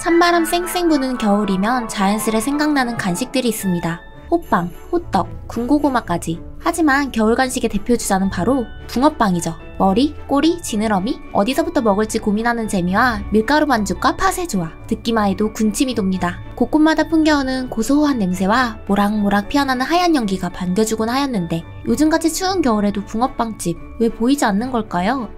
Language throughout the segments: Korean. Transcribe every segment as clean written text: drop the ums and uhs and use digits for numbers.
찬바람 쌩쌩 부는 겨울이면 자연스레 생각나는 간식들이 있습니다. 호빵, 호떡, 군고구마까지. 하지만 겨울 간식의 대표 주자는 바로 붕어빵이죠. 머리, 꼬리, 지느러미, 어디서부터 먹을지 고민하는 재미와 밀가루 반죽과 팥의 조화. 듣기만 해도 군침이 돕니다. 곳곳마다 풍겨오는 고소한 냄새와 모락모락 피어나는 하얀 연기가 반겨주곤 하였는데 요즘같이 추운 겨울에도 붕어빵집 왜 보이지 않는 걸까요?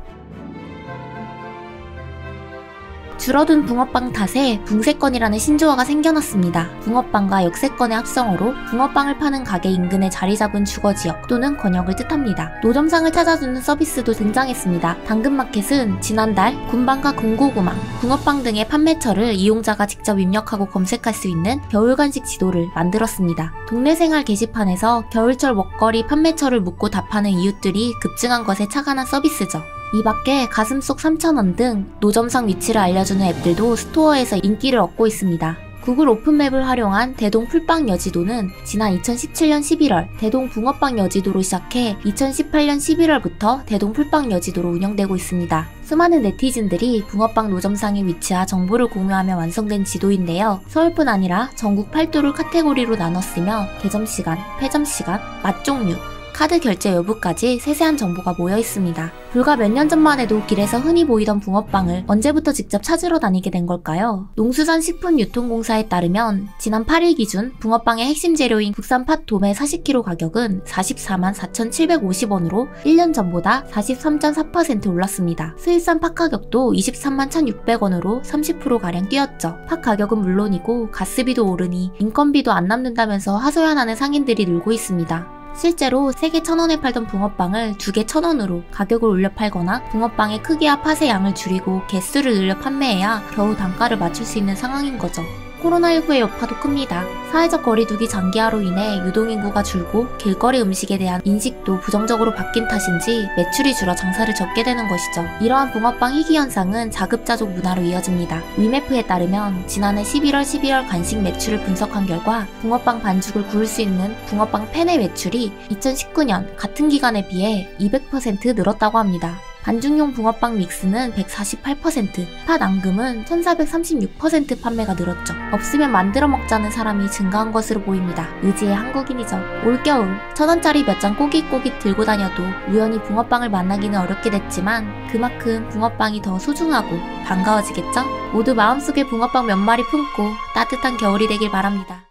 줄어든 붕어빵 탓에 붕세권이라는 신조어가 생겨났습니다. 붕어빵과 역세권의 합성어로 붕어빵을 파는 가게 인근에 자리 잡은 주거지역 또는 권역을 뜻합니다. 노점상을 찾아주는 서비스도 등장했습니다. 당근마켓은 지난달 군빵과 군고구마, 붕어빵 등의 판매처를 이용자가 직접 입력하고 검색할 수 있는 겨울간식 지도를 만들었습니다. 동네생활 게시판에서 겨울철 먹거리 판매처를 묻고 답하는 이웃들이 급증한 것에 착안한 서비스죠. 이 밖에 가슴속 3,000원 등 노점상 위치를 알려주는 앱들도 스토어에서 인기를 얻고 있습니다. 구글 오픈맵을 활용한 대동 풀빵 여지도는 지난 2017년 11월 대동 붕어빵 여지도로 시작해 2018년 11월부터 대동 풀빵 여지도로 운영되고 있습니다. 수많은 네티즌들이 붕어빵 노점상의 위치와 정보를 공유하며 완성된 지도인데요. 서울뿐 아니라 전국 8도를 카테고리로 나눴으며 개점시간, 폐점시간, 맛 종류, 카드 결제 여부까지 세세한 정보가 모여 있습니다. 불과 몇 년 전만 해도 길에서 흔히 보이던 붕어빵을 언제부터 직접 찾으러 다니게 된 걸까요? 농수산식품유통공사에 따르면 지난 8일 기준 붕어빵의 핵심 재료인 국산 팥 도매 40kg 가격은 44만 4,750원으로 1년 전보다 43.4% 올랐습니다. 수입산 팥 가격도 23만 1,600원으로 30%가량 뛰었죠. 팥 가격은 물론이고 가스비도 오르니 인건비도 안 남는다면서 하소연하는 상인들이 늘고 있습니다. 실제로 3개 1,000원에 팔던 붕어빵을 2개 1,000원으로 가격을 올려 팔거나 붕어빵의 크기와 팥의 양을 줄이고 개수를 늘려 판매해야 겨우 단가를 맞출 수 있는 상황인 거죠. 코로나19의 여파도 큽니다. 사회적 거리두기 장기화로 인해 유동인구가 줄고 길거리 음식에 대한 인식도 부정적으로 바뀐 탓인지 매출이 줄어 장사를 접게 되는 것이죠. 이러한 붕어빵 희귀 현상은 자급자족 문화로 이어집니다. 위메프에 따르면 지난해 11월 12월 간식 매출을 분석한 결과 붕어빵 반죽을 구울 수 있는 붕어빵 팬의 매출이 2019년 같은 기간에 비해 200% 늘었다고 합니다. 반죽용 붕어빵 믹스는 148%, 팥 앙금은 1436% 판매가 늘었죠. 없으면 만들어 먹자는 사람이 증가한 것으로 보입니다. 의지의 한국인이죠. 올겨울 1,000원짜리 몇 장 꼬깃꼬깃 들고 다녀도 우연히 붕어빵을 만나기는 어렵게 됐지만 그만큼 붕어빵이 더 소중하고 반가워지겠죠? 모두 마음속에 붕어빵 몇 마리 품고 따뜻한 겨울이 되길 바랍니다.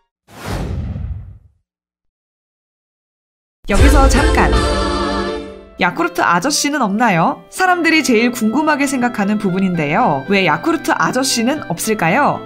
여기서 잠깐! 야쿠르트 아저씨는 없나요? 사람들이 제일 궁금하게 생각하는 부분인데요. 왜 야쿠르트 아저씨는 없을까요?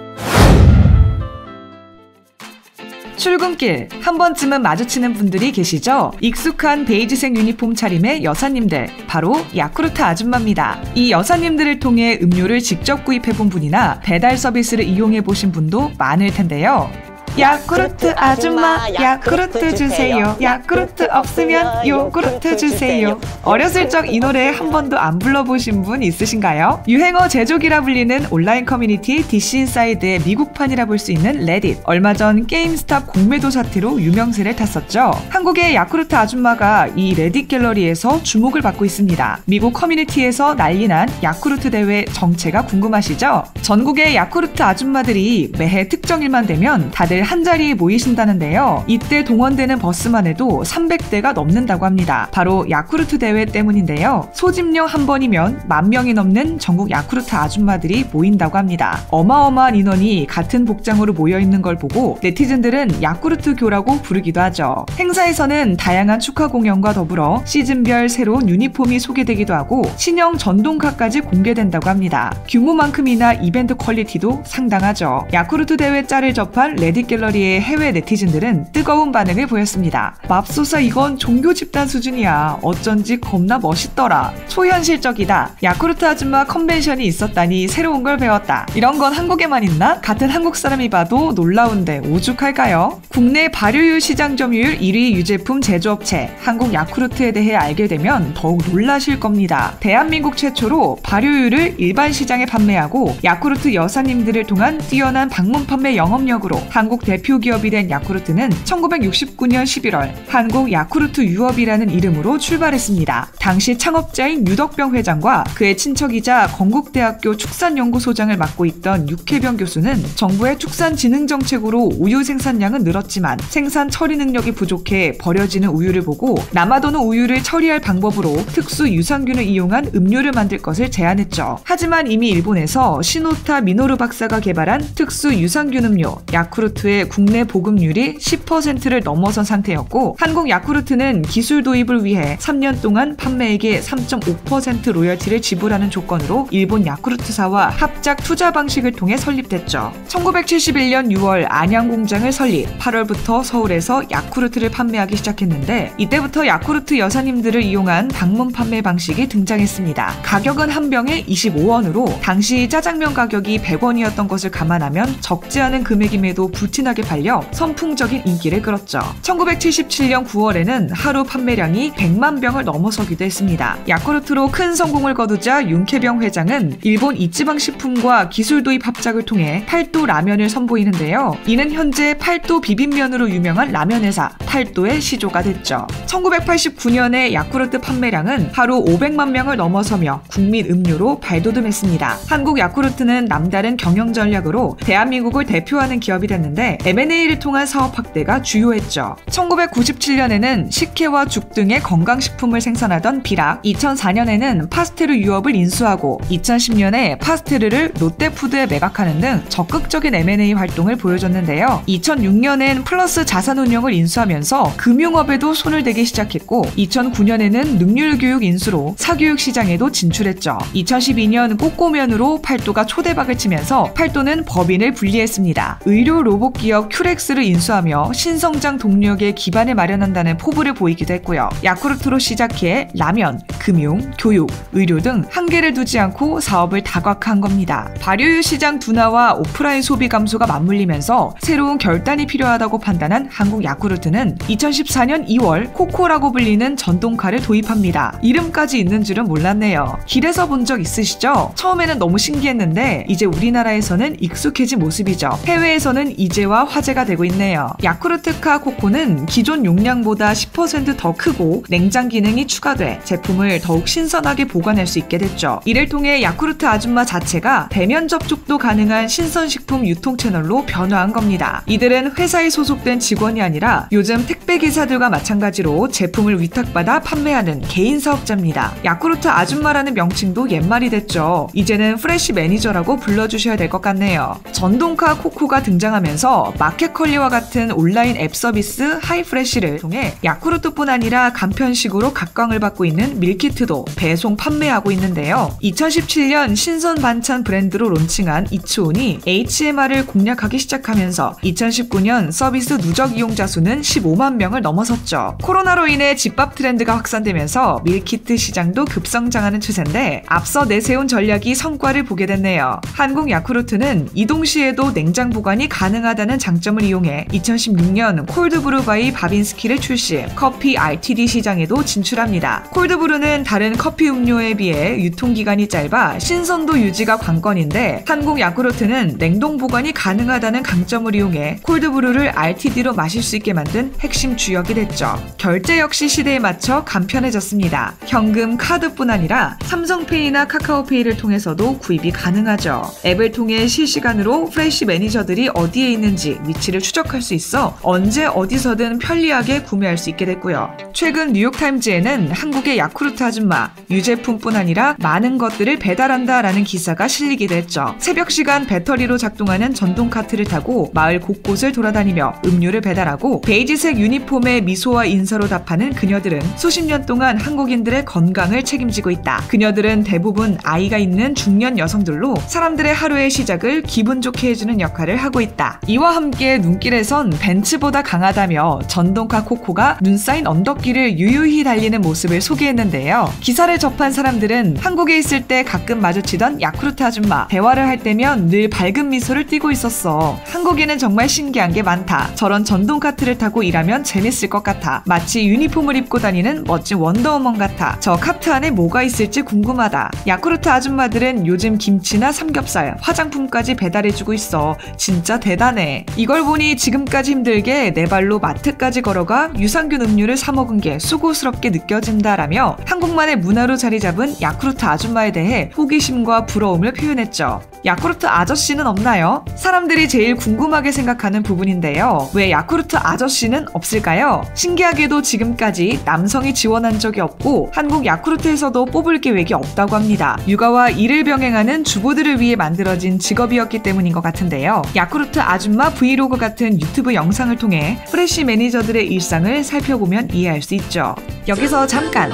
출근길 한 번쯤은 마주치는 분들이 계시죠? 익숙한 베이지색 유니폼 차림의 여사님들, 바로 야쿠르트 아줌마입니다. 이 여사님들을 통해 음료를 직접 구입해본 분이나 배달 서비스를 이용해보신 분도 많을 텐데요. 야쿠르트 아줌마, 야쿠르트 주세요. 야쿠르트 없으면 요구르트 주세요. 어렸을 적 이 노래 한 번도 안 불러보신 분 있으신가요? 유행어 제조기라 불리는 온라인 커뮤니티 DC인사이드의 미국판이라 볼 수 있는 레딧. 얼마 전 게임스탑 공매도 사태로 유명세를 탔었죠. 한국의 야쿠르트 아줌마가 이 레딧 갤러리에서 주목을 받고 있습니다. 미국 커뮤니티에서 난리난 야쿠르트 대회 정체가 궁금하시죠? 전국의 야쿠르트 아줌마들이 매해 특정일만 되면 다들 한자리에 모이신다는데요. 이때 동원되는 버스만 해도 300대가 넘는다고 합니다. 바로 야쿠르트 대회 때문인데요. 소집령 한 번이면 10,000명이 넘는 전국 야쿠르트 아줌마들이 모인다고 합니다. 어마어마한 인원이 같은 복장으로 모여있는 걸 보고 네티즌들은 야쿠르트교라고 부르기도 하죠. 행사에서는 다양한 축하 공연과 더불어 시즌별 새로운 유니폼이 소개되기도 하고 신형 전동카까지 공개된다고 합니다. 규모만큼이나 이벤트 퀄리티도 상당하죠. 야쿠르트 대회 짤을 접한 레딧 갤러리의 해외 네티즌들은 뜨거운 반응을 보였습니다. 맙소사 이건 종교 집단 수준이야. 어쩐지 겁나 멋있더라. 초현실적이다. 야쿠르트 아줌마 컨벤션이 있었다니 새로운 걸 배웠다. 이런 건 한국에만 있나? 같은 한국 사람이 봐도 놀라운데 오죽할까요? 국내 발효유 시장 점유율 1위 유제품 제조업체 한국 야쿠르트에 대해 알게 되면 더욱 놀라실 겁니다. 대한민국 최초로 발효유를 일반 시장에 판매하고 야쿠르트 여사님들을 통한 뛰어난 방문 판매 영업력으로 한국 한국 대표 기업이 된 야쿠르트는 1969년 11월 한국 야쿠르트 유업이라는 이름으로 출발했습니다. 당시 창업자인 유덕병 회장과 그의 친척이자 건국대학교 축산연구소장을 맡고 있던 육혜병 교수는 정부의 축산진흥정책으로 우유 생산량은 늘었지만 생산 처리 능력이 부족해 버려지는 우유를 보고 남아도는 우유를 처리할 방법으로 특수 유산균을 이용한 음료를 만들 것을 제안했죠. 하지만 이미 일본에서 시노타 미노루 박사가 개발한 특수 유산균 음료 야쿠르트의 국내 보급률이 10%를 넘어선 상태였고 한국 야쿠르트는 기술 도입을 위해 3년 동안 판매액의 3.5% 로열티를 지불하는 조건으로 일본 야쿠르트사와 합작 투자 방식을 통해 설립됐죠. 1971년 6월 안양 공장을 설립, 8월부터 서울에서 야쿠르트를 판매하기 시작했는데 이때부터 야쿠르트 여사님들을 이용한 방문 판매 방식이 등장했습니다. 가격은 한 병에 25원으로 당시 짜장면 가격이 100원이었던 것을 감안하면 적지 않은 금액임에도 불티나게 팔려 선풍적인 인기를 끌었죠. 1977년 9월에는 하루 판매량이 100만 병을 넘어서기도 했습니다. 야쿠르트로 큰 성공을 거두자 윤케병 회장은 일본 이치방식품과 기술 도입 합작을 통해 팔도 라면을 선보이는데요. 이는 현재 팔도 비빔면으로 유명한 라면 회사 팔도의 시조가 됐죠. 1989년에 야쿠르트 판매량은 하루 500만 명을 넘어서며 국민 음료로 발돋움했습니다. 한국 야쿠르트는 남다른 경영 전략으로 대한민국을 대표하는 기업이 됐는데 M&A를 통한 사업 확대가 주요했죠. 1997년에는 식혜와 죽 등의 건강식품을 생산하던 비락, 2004년에는 파스테르 유업을 인수하고 2010년에 파스테르를 롯데푸드에 매각하는 등 적극적인 M&A 활동을 보여줬는데요. 2006년엔 플러스 자산운용을 인수하면서 금융업에도 손을 대기 시작했고 2009년에는 능률교육 인수로 사교육 시장에도 진출했죠. 2012년 꼬꼬면으로 팔도가 초대박을 치면서 팔도는 법인을 분리했습니다. 의료 로봇 기업 큐렉스를 인수하며 신성장 동력의 기반을 마련한다는 포부를 보이기도 했고요. 야쿠르트로 시작해 라면, 금융, 교육, 의료 등 한계를 두지 않고 사업을 다각화한 겁니다. 발효유 시장 둔화와 오프라인 소비 감소가 맞물리면서 새로운 결단이 필요하다고 판단한 한국 야쿠르트는 2014년 2월 코코라고 불리는 전동카를 도입합니다. 이름까지 있는 줄은 몰랐네요. 길에서 본 적 있으시죠? 처음에는 너무 신기했는데 이제 우리나라에서는 익숙해진 모습이죠. 해외에서는 이제와 화제가 되고 있네요. 야쿠르트카 코코는 기존 용량보다 10% 더 크고 냉장 기능이 추가돼 제품을 더욱 신선하게 보관할 수 있게 됐죠. 이를 통해 야쿠르트 아줌마 자체가 대면 접촉도 가능한 신선식품 유통 채널로 변화한 겁니다. 이들은 회사에 소속된 직원이 아니라 요즘 택배기사들과 마찬가지로 제품을 위탁받아 판매하는 개인 사업자입니다. 야쿠르트 아줌마라는 명칭도 옛말이 됐죠. 이제는 프레시 매니저라고 불러주셔야 될 것 같네요. 전동카 코코가 등장하면서 마켓컬리와 같은 온라인 앱 서비스 하이프레시를 통해 야쿠르트뿐 아니라 간편식으로 각광을 받고 있는 밀키트도 배송 판매하고 있는데요. 2017년 신선 반찬 브랜드로 론칭한 이츠온이 HMR을 공략하기 시작하면서 2019년 서비스 누적 이용자 수는 15만 명을 넘어섰죠. 코로나로 인해 집밥 트렌드가 확산되면서 밀키트 시장도 급성장하는 추세인데 앞서 내세운 전략이 성과를 보게 됐네요. 한국 야쿠르트는 이동시에도 냉장 보관이 가능하다는 장점을 이용해 2016년 콜드브루 바이 바빈스키를 출시, 커피 RTD 시장에도 진출합니다. 콜드브루는 다른 커피 음료에 비해 유통기간이 짧아 신선도 유지가 관건인데 한국 야쿠르트는 냉동 보관이 가능하다는 강점을 이용해 콜드브루를 RTD로 마실 수 있게 만든 핵심 주역이 됐죠. 결제 역시 시대에 맞춰 간편해졌습니다. 현금, 카드뿐 아니라 삼성페이나 카카오페이를 통해서도 구입이 가능하죠. 앱을 통해 실시간으로 프레시 매니저들이 어디에 있는지 위치를 추적할 수 있어 언제 어디서든 편리하게 구매할 수 있게 됐고요. 최근 뉴욕타임즈에는 한국의 야쿠르트 아줌마, 유제품뿐 아니라 많은 것들을 배달한다라는 기사가 실리기도 했죠. 새벽 시간 배터리로 작동하는 전동 카트를 타고 마을 곳곳을 돌아다니며 음료를 배달하고 베이지색 유니폼에 미소와 인사로 답하는 그녀들은 수십 년 동안 한국인들의 건강을 책임지고 있다. 그녀들은 대부분 아이가 있는 중년 여성들로 사람들의 하루의 시작을 기분 좋게 해주는 역할을 하고 있다. 이와 함께 눈길에선 벤츠보다 강하다며 전동카 코코가 눈 쌓인 언덕길을 유유히 달리는 모습을 소개했는데요. 있는데요. 기사를 접한 사람들은 한국에 있을 때 가끔 마주치던 야쿠르트 아줌마, 대화를 할 때면 늘 밝은 미소를 띠고 있었어. 한국에는 정말 신기한 게 많다. 저런 전동 카트를 타고 일하면 재밌을 것 같아. 마치 유니폼을 입고 다니는 멋진 원더우먼 같아. 저 카트 안에 뭐가 있을지 궁금하다. 야쿠르트 아줌마들은 요즘 김치나 삼겹살, 화장품까지 배달해주고 있어. 진짜 대단해. 이걸 보니 지금까지 힘들게 내 발로 마트까지 걸어가 유산균 음료를 사 먹은 게 수고스럽게 느껴진다라며 한국만의 문화로 자리 잡은 야쿠르트 아줌마에 대해 호기심과 부러움을 표현했죠. 야쿠르트 아저씨는 없나요? 사람들이 제일 궁금하게 생각하는 부분인데요. 왜 야쿠르트 아저씨는 없을까요? 신기하게도 지금까지 남성이 지원한 적이 없고 한국 야쿠르트에서도 뽑을 계획이 없다고 합니다. 육아와 일을 병행하는 주부들을 위해 만들어진 직업이었기 때문인 것 같은데요. 야쿠르트 아줌마 브이로그 같은 유튜브 영상을 통해 프레시 매니저들의 일상을 살펴보면 이해할 수 있죠. 여기서 잠깐!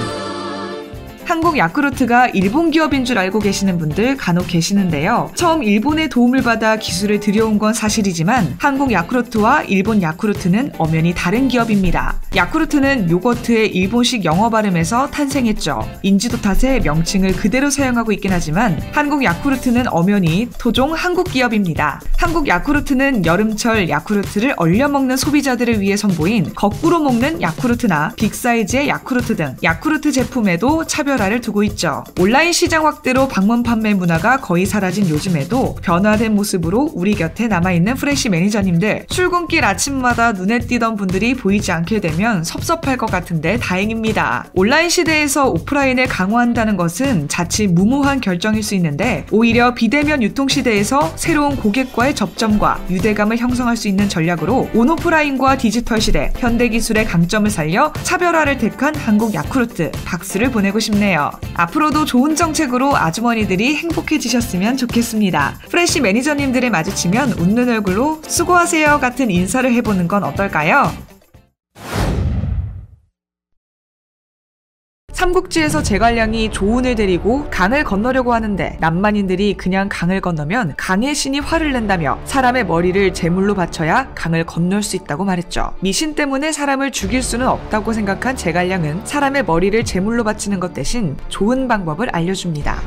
한국 야쿠르트가 일본 기업인 줄 알고 계시는 분들 간혹 계시는데요. 처음 일본의 도움을 받아 기술을 들여온 건 사실이지만 한국 야쿠르트와 일본 야쿠르트는 엄연히 다른 기업입니다. 야쿠르트는 요거트의 일본식 영어 발음에서 탄생했죠. 인지도 탓에 명칭을 그대로 사용하고 있긴 하지만 한국 야쿠르트는 엄연히 토종 한국 기업입니다. 한국 야쿠르트는 여름철 야쿠르트를 얼려 먹는 소비자들을 위해 선보인 거꾸로 먹는 야쿠르트나 빅사이즈의 야쿠르트 등 야쿠르트 제품에도 차별화를 두고 있죠. 온라인 시장 확대로 방문 판매 문화가 거의 사라진 요즘에도 변화된 모습으로 우리 곁에 남아있는 프레시 매니저님들, 출근길 아침마다 눈에 띄던 분들이 보이지 않게 되면 섭섭할 것 같은데 다행입니다. 온라인 시대에서 오프라인을 강화한다는 것은 자칫 무모한 결정일 수 있는데 오히려 비대면 유통 시대에서 새로운 고객과의 접점과 유대감을 형성할 수 있는 전략으로 온오프라인과 디지털 시대, 현대기술의 강점을 살려 차별화를 택한 한국 야쿠르트, 박수를 보내고 싶네요. 앞으로도 좋은 정책으로 아주머니들이 행복해지셨으면 좋겠습니다. 프레시 매니저님들을 마주치면 웃는 얼굴로 수고하세요 같은 인사를 해보는 건 어떨까요? 삼국지에서 제갈량이 조운을 데리고 강을 건너려고 하는데 남만인들이 그냥 강을 건너면 강의 신이 화를 낸다며 사람의 머리를 제물로 바쳐야 강을 건널 수 있다고 말했죠. 미신 때문에 사람을 죽일 수는 없다고 생각한 제갈량은 사람의 머리를 제물로 바치는 것 대신 좋은 방법을 알려줍니다.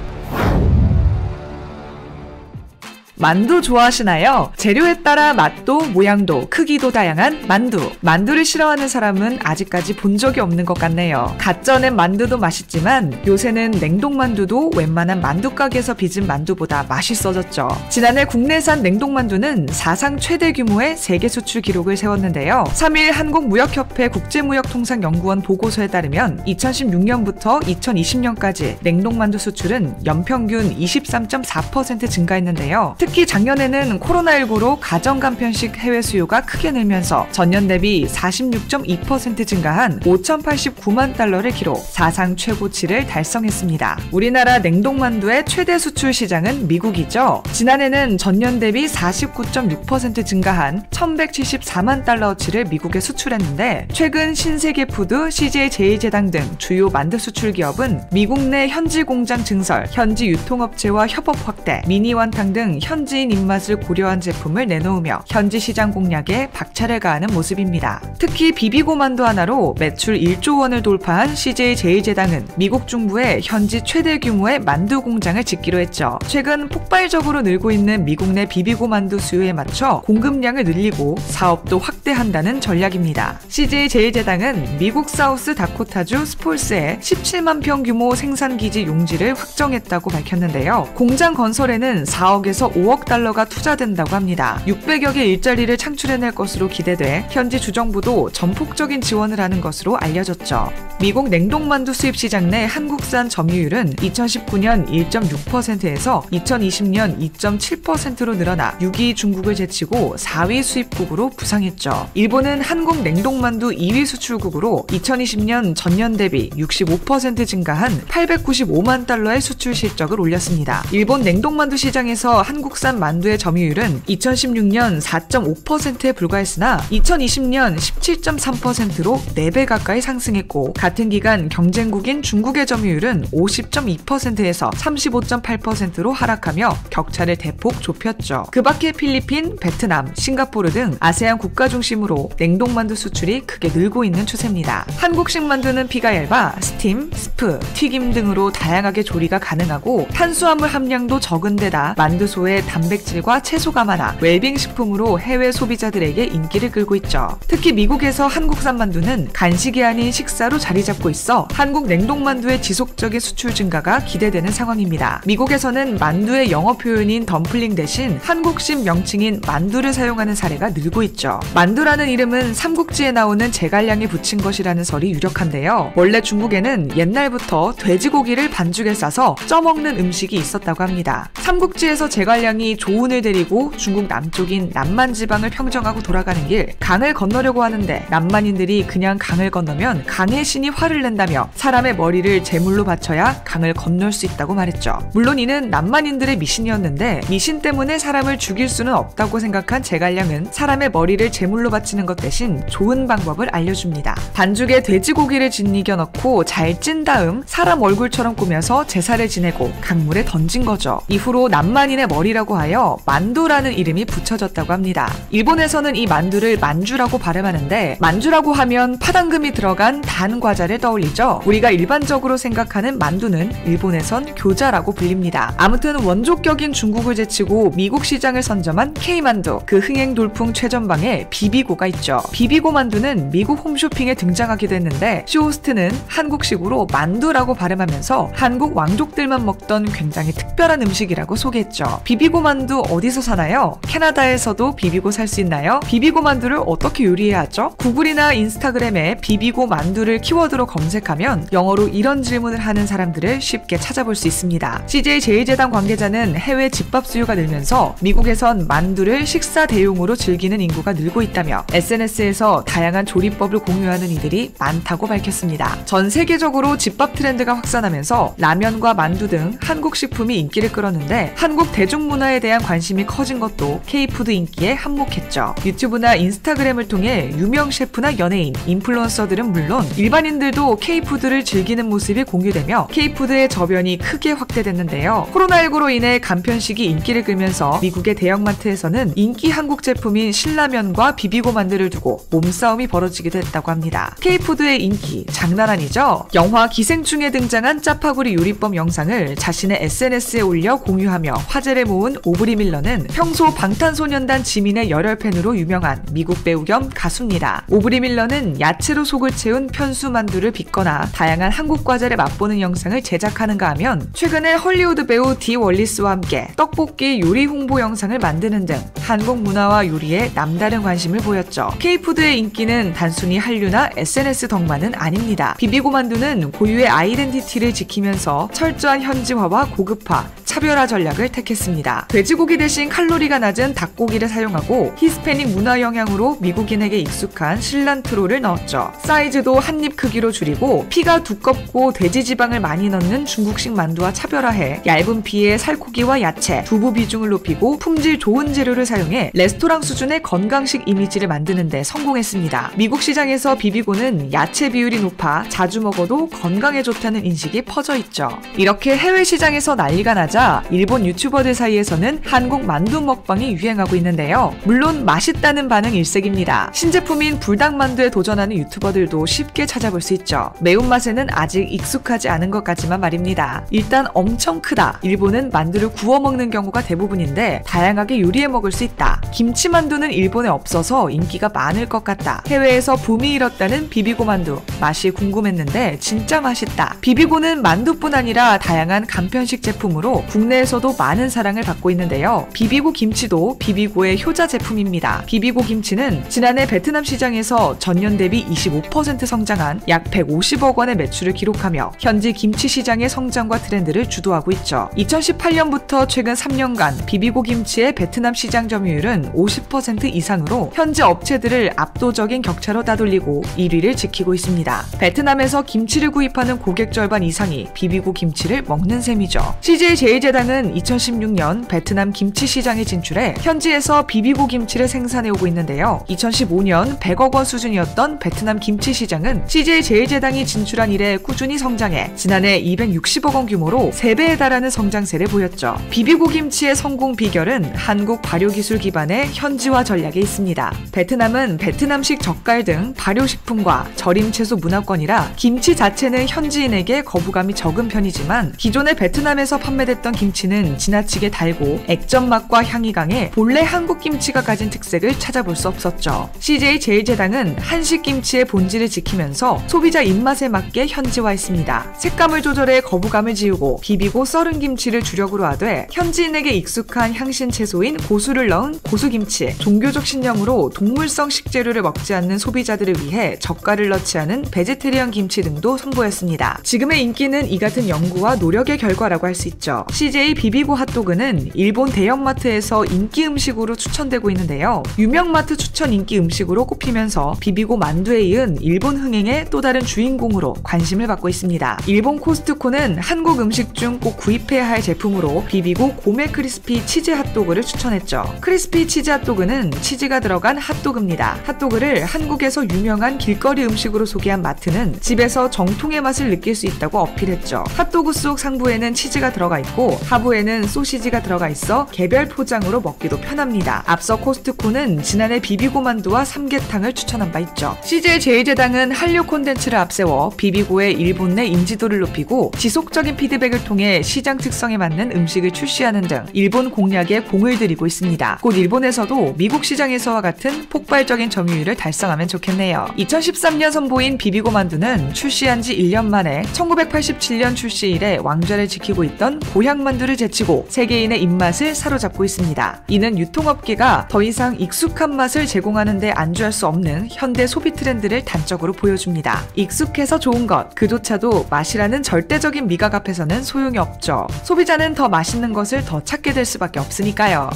만두 좋아하시나요? 재료에 따라 맛도 모양도 크기도 다양한 만두. 만두를 싫어하는 사람은 아직까지 본 적이 없는 것 같네요. 갓 쪄낸 만두도 맛있지만 요새는 냉동만두도 웬만한 만두 가게에서 빚은 만두보다 맛있어졌죠. 지난해 국내산 냉동만두는 사상 최대 규모의 세계 수출 기록을 세웠는데요. 3일 한국무역협회 국제무역통상연구원 보고서에 따르면 2016년부터 2020년까지 냉동만두 수출은 연평균 23.4% 증가했는데요. 특히 작년에는 코로나19로 가정간편식 해외 수요가 크게 늘면서 전년 대비 46.2% 증가한 5,089만 달러를 기록, 사상 최고치를 달성했습니다. 우리나라 냉동만두의 최대 수출 시장은 미국이죠. 지난해는 전년 대비 49.6% 증가한 1,174만 달러어치를 미국에 수출했는데 최근 신세계푸드, CJ-제일제당 등 주요 만두 수출 기업은 미국 내 현지 공장 증설, 현지 유통업체와 협업 확대, 미니완탕 등 현지인 입맛을 고려한 제품을 내놓으며 현지 시장 공략에 박차를 가하는 모습입니다. 특히 비비고 만두 하나로 매출 1조 원을 돌파한 CJ-제일제당은 미국 중부에 현지 최대 규모의 만두 공장을 짓기로 했죠. 최근 폭발적으로 늘고 있는 미국 내 비비고 만두 수요에 맞춰 공급량을 늘리고 사업도 확대한다는 전략입니다. CJ-제일제당은 미국 사우스 다코타주 스폴스에 17만 평 규모 생산기지 용지를 확정했다고 밝혔는데요. 공장 건설에는 4억에서 5억 달러가 투자된다고 합니다. 600여 개 일자리를 창출해낼 것으로 기대돼 현지 주정부도 전폭적인 지원을 하는 것으로 알려졌죠. 미국 냉동만두 수입 시장 내 한국산 점유율은 2019년 1.6%에서 2020년 2.7%로 늘어나 6위 중국을 제치고 4위 수입국으로 부상했죠. 일본은 한국 냉동만두 2위 수출국으로 2020년 전년 대비 65% 증가한 895만 달러의 수출 실적을 올렸습니다. 일본 냉동만두 시장에서 한국산 한국산 만두의 점유율은 2016년 4.5%에 불과했으나 2020년 17.3%로 4배 가까이 상승했고, 같은 기간 경쟁국인 중국의 점유율은 50.2%에서 35.8%로 하락하며 격차를 대폭 좁혔죠. 그 밖에 필리핀, 베트남, 싱가포르 등 아세안 국가 중심으로 냉동만두 수출이 크게 늘고 있는 추세입니다. 한국식 만두는 피가 얇아 스팀, 스프, 튀김 등으로 다양하게 조리가 가능하고 탄수화물 함량도 적은 데다 만두소에 단백질과 채소가 많아 웰빙 식품으로 해외 소비자들에게 인기를 끌고 있죠. 특히 미국에서 한국산 만두는 간식이 아닌 식사로 자리 잡고 있어 한국 냉동만두의 지속적인 수출 증가가 기대되는 상황입니다. 미국에서는 만두의 영어 표현인 덤플링 대신 한국식 명칭인 만두를 사용하는 사례가 늘고 있죠. 만두라는 이름은 삼국지에 나오는 제갈량이 붙인 것이라는 설이 유력한데요. 원래 중국에는 옛날부터 돼지고기를 반죽에 싸서 쪄먹는 음식이 있었다고 합니다. 삼국지에서 제갈량이 조운을 데리고 중국 남쪽인 남만 지방을 평정하고 돌아가는 길 강을 건너려고 하는데 남만인들이 그냥 강을 건너면 강의 신이 화를 낸다며 사람의 머리를 제물로 바쳐야 강을 건널 수 있다고 말했죠. 물론 이는 남만인들의 미신이었는데 미신 때문에 사람을 죽일 수는 없다고 생각한 제갈량은 사람의 머리를 제물로 바치는 것 대신 좋은 방법을 알려줍니다. 반죽에 돼지고기를 짓이겨 넣고 잘 찐 다음 사람 얼굴처럼 꾸며서 제사를 지내고 강물에 던진 거죠. 이후로 남만인의 머리라고 하여 만두라는 이름이 붙여졌다고 합니다. 일본에서는 이 만두를 만주라고 발음하는데 만주라고 하면 파당금이 들어간 단 과자를 떠올리죠. 우리가 일반적으로 생각하는 만두는 일본에선 교자라고 불립니다. 아무튼 원조격인 중국을 제치고 미국 시장을 선점한 K만두, 그 흥행 돌풍 최전방에 비비고가 있죠. 비비고 만두는 미국 홈쇼핑에 등장하기도 했는데 쇼호스트는 한국식으로 만두라고 발음하면서 한국 왕족들만 먹던 굉장히 특별한 음식이라고 소개했죠. 비비고 만두 어디서 사나요? 캐나다에서도 비비고 살 수 있나요? 비비고 만두를 어떻게 요리해야 하죠? 구글이나 인스타그램에 비비고 만두를 키워드로 검색하면 영어로 이런 질문을 하는 사람들을 쉽게 찾아볼 수 있습니다. CJ 제1재단 관계자는 해외 집밥 수요가 늘면서 미국에선 만두를 식사 대용으로 즐기는 인구가 늘고 있다며 SNS에서 다양한 조리법을 공유하는 이들이 많다고 밝혔습니다. 전 세계적으로 집밥 트렌드가 확산하면서 라면과 만두 등 한국 식품이 인기를 끌었는데 한국 대중문화에 대한 관심이 커진 것도 K푸드 인기에 한몫했죠. 유튜브나 인스타그램을 통해 유명 셰프나 연예인, 인플루언서들은 물론 일반인들도 K푸드를 즐기는 모습이 공유되며 K푸드의 저변이 크게 확대됐는데요. 코로나19로 인해 간편식이 인기를 끌면서 미국의 대형마트에서는 인기 한국 제품인 신라면과 비비고 만두를 두고 몸싸움이 벌어지기도 했다고 합니다. K푸드의 인기 장난 아니죠? 영화 기생충에 등장한 짜파구리 요리법 영상을 자신의 SNS에 올려 공유하며 화제를 모은 오브리 밀러는 평소 방탄소년단 지민의 열혈팬으로 유명한 미국 배우 겸 가수입니다. 오브리 밀러는 야채로 속을 채운 편수 만두를 빚거나 다양한 한국 과자를 맛보는 영상을 제작하는가 하면 최근에 헐리우드 배우 디 월리스와 함께 떡볶이 요리 홍보 영상을 만드는 등 한국 문화와 요리에 남다른 관심을 보였죠. K푸드의 인기는 단순히 한류나 SNS 덕만은 아닙니다. 비비고 만두는 고유의 아이덴티티를 지키면서 철저한 현지화와 고급화, 차별화 전략을 택했습니다. 돼지고기 대신 칼로리가 낮은 닭고기를 사용하고 히스패닉 문화 영향으로 미국인에게 익숙한 실란트로를 넣었죠. 사이즈도 한입 크기로 줄이고 피가 두껍고 돼지 지방을 많이 넣는 중국식 만두와 차별화해 얇은 피에 살코기와 야채, 두부 비중을 높이고 품질 좋은 재료를 사용해 레스토랑 수준의 건강식 이미지를 만드는 데 성공했습니다. 미국 시장에서 비비고는 야채 비율이 높아 자주 먹어도 건강에 좋다는 인식이 퍼져 있죠. 이렇게 해외 시장에서 난리가 나자 일본 유튜버들 사이에서는 한국 만두 먹방이 유행하고 있는데요. 물론 맛있다는 반응 일색입니다. 신제품인 불닭만두에 도전하는 유튜버들도 쉽게 찾아볼 수 있죠. 매운맛에는 아직 익숙하지 않은 것 같지만 말입니다. 일단 엄청 크다. 일본은 만두를 구워 먹는 경우가 대부분인데 다양하게 요리해 먹을 수 있다. 김치만두는 일본에 없어서 인기가 많을 것 같다. 해외에서 붐이 일었다는 비비고 만두. 맛이 궁금했는데 진짜 맛있다. 비비고는 만두뿐 아니라 다양한 간편식 제품으로 국내에서도 많은 사랑을 받고 있는데요. 비비고 김치도 비비고의 효자 제품입니다. 비비고 김치는 지난해 베트남 시장에서 전년 대비 25% 성장한 약 150억 원의 매출을 기록하며 현지 김치 시장의 성장과 트렌드를 주도하고 있죠. 2018년부터 최근 3년간 비비고 김치의 베트남 시장 점유율은 50% 이상으로 현지 업체들을 압도적인 격차로 따돌리고 1위를 지키고 있습니다. 베트남에서 김치를 구입하는 고객 절반 이상이 비비고 김치를 먹는 셈이죠. CJ 제1재단은 2016년 베트남 김치 시장에 진출해 현지에서 비비고 김치를 생산해오고 있는데요. 2015년 100억 원 수준이었던 베트남 김치 시장은 CJ 제일제당이 진출한 이래 꾸준히 성장해 지난해 260억 원 규모로 3배에 달하는 성장세를 보였죠. 비비고 김치의 성공 비결은 한국 발효기술 기반의 현지화 전략에 있습니다. 베트남은 베트남식 젓갈 등 발효식품과 절임 채소 문화권이라 김치 자체는 현지인에게 거부감이 적은 편이지만 기존의 베트남에서 판매됐던 김치는 지나치게 달고 액젓 맛과 향이 강해 본래 한국 김치가 가진 특색을 찾아볼 수 없었죠. CJ 제일제당은 한식 김치의 본질을 지키면서 소비자 입맛에 맞게 현지화했습니다. 색감을 조절해 거부감을 지우고 비비고 썰은 김치를 주력으로 하되 현지인에게 익숙한 향신 채소인 고수를 넣은 고수김치, 종교적 신념으로 동물성 식재료를 먹지 않는 소비자들을 위해 젓갈을 넣지 않은 베지테리언 김치 등도 선보였습니다. 지금의 인기는 이 같은 연구와 노력의 결과라고 할 수 있죠. CJ 비비고 핫도그는 일본 대형마트에서 인기 음식으로 추천되고 있는데요. 유명마트 추천 인기 음식으로 꼽히면서 비비고 만두에 이은 일본 흥행의 또 다른 주인공으로 관심을 받고 있습니다. 일본 코스트코는 한국 음식 중 꼭 구입해야 할 제품으로 비비고 고메 크리스피 치즈 핫도그를 추천했죠. 크리스피 치즈 핫도그는 치즈가 들어간 핫도그입니다. 핫도그를 한국에서 유명한 길거리 음식으로 소개한 마트는 집에서 정통의 맛을 느낄 수 있다고 어필했죠. 핫도그 속 상부에는 치즈가 들어가 있고 하부에는 소시지가 들어가 있어 개별 포장으로 먹기도 편합니다. 앞서 코스트코는 지난해 비비고 만두와 삼계탕을 추천한 바 있죠. CJ 제일제당은 한류 콘텐츠를 앞세워 비비고의 일본 내 인지도를 높이고 지속적인 피드백을 통해 시장 특성에 맞는 음식을 출시하는 등 일본 공략에 공을 들이고 있습니다. 곧 일본에서도 미국 시장에서와 같은 폭발적인 점유율을 달성하면 좋겠네요. 2013년 선보인 비비고 만두는 출시한 지 1년 만에 1987년 출시 이래 왕좌를 지키고 있던 고향 만두를 제치고 세계인의 입맛을 사로잡고 있습니다. 이는 유통업계가 더 이상 익숙한 맛을 제공하는 데 안주할 수 없는 현대 소비 트렌드를 단적으로 보여줍니다. 익숙해서 좋은 것, 그조차도 맛이라는 절대적인 미각 앞에서는 소용이 없죠. 소비자는 더 맛있는 것을 더 찾게 될 수밖에 없으니까요.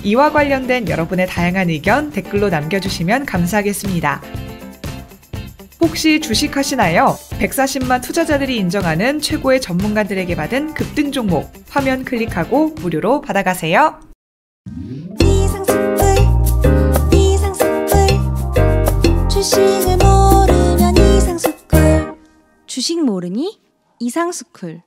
이와 관련된 여러분의 다양한 의견 댓글로 남겨주시면 감사하겠습니다. 혹시 주식하시나요? 140만 투자자들이 인정하는 최고의 전문가들에게 받은 급등 종목 화면 클릭하고 무료로 받아가세요. 주식을 모르면 이상스쿨. 주식 모르니? 이상스쿨.